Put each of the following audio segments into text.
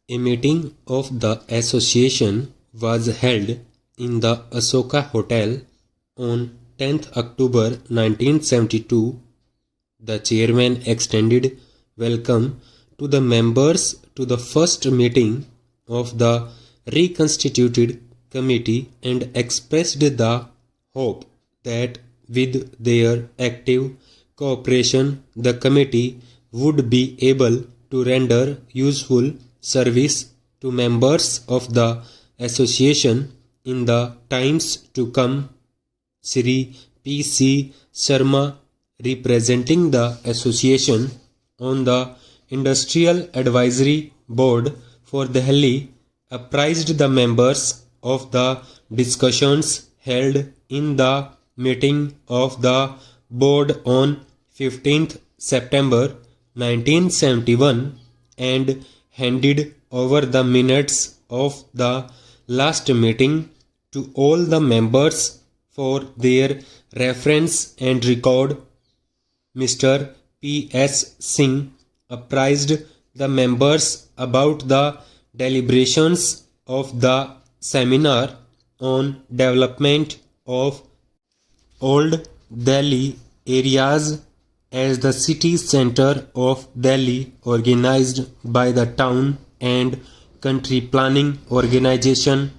A meeting of the association was held in the Asoka Hotel on 10th October 1972. The chairman extended welcome to the members to the first meeting of the reconstituted committee and expressed the hope that with their active cooperation the committee would be able to render useful service to members of the association in the times to come. Sri P.C. Sharma, representing the association on the Industrial Advisory Board for Delhi, apprised the members of the discussions held in the meeting of the board on 15th September 1971 and handed over the minutes of the last meeting to all the members for their reference and record. Mr. P.S. Singh apprised the members about the deliberations of the seminar on development of Old Delhi areas as the city center of Delhi, organized by the town and country planning organization.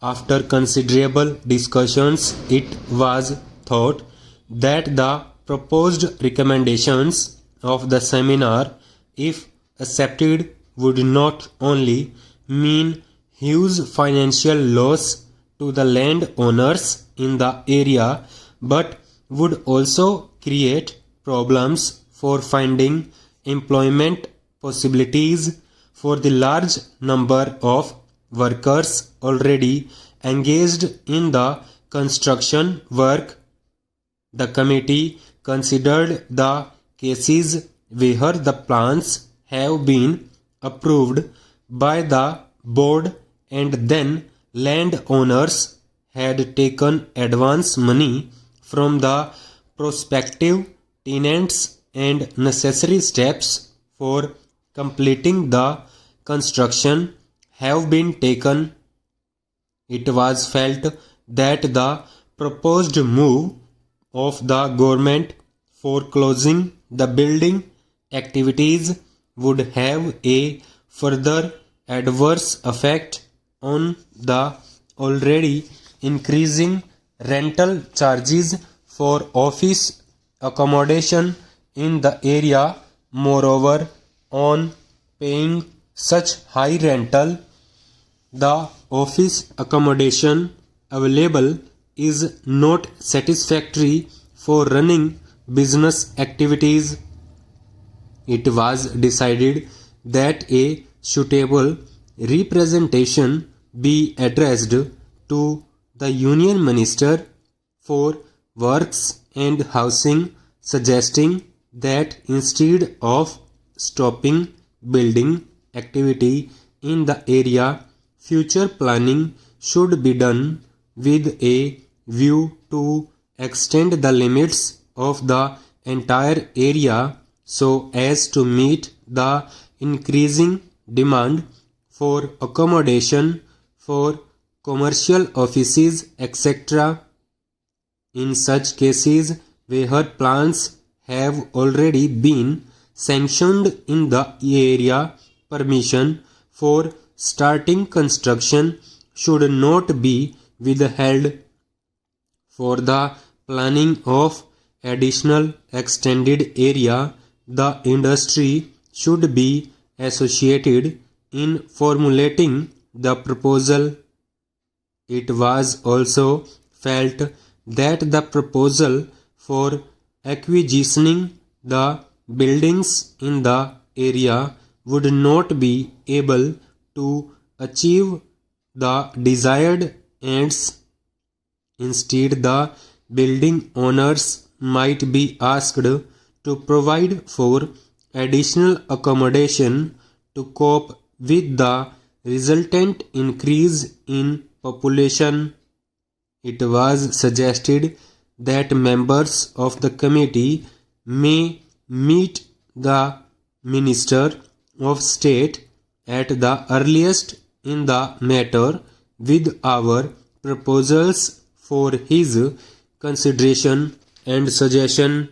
After considerable discussions, it was thought that the proposed recommendations of the seminar, if accepted, would not only mean huge financial loss to the landowners in the area, but would also create problems for finding employment possibilities for the large number of workers already engaged in the construction work. The committee considered the cases where the plans have been approved by the board and then landowners had taken advance money from the prospective tenants and necessary steps for completing the construction have been taken. It was felt that the proposed move of the government for closing the building activities would have a further adverse effect on the already increasing rental charges for office accommodation in the area. Moreover, on paying such high rental, the office accommodation available is not satisfactory for running business activities. It was decided that a suitable representation be addressed to the Union Minister for Works and Housing, suggesting that instead of stopping building activity in the area, future planning should be done with a view to extend the limits of the entire area so as to meet the increasing demand for accommodation for commercial offices, etc. In such cases where plans have already been sanctioned in the area, permission for starting construction should not be withheld. For the planning of additional extended area, the industry should be associated in formulating the proposal. It was also felt that the proposal for acquisitioning the buildings in the area would not be able to achieve the desired ends. Instead, the building owners might be asked to provide for additional accommodation to cope with the resultant increase in population. It was suggested that members of the committee may meet the Minister of State at the earliest in the matter with our proposals for his consideration and suggestion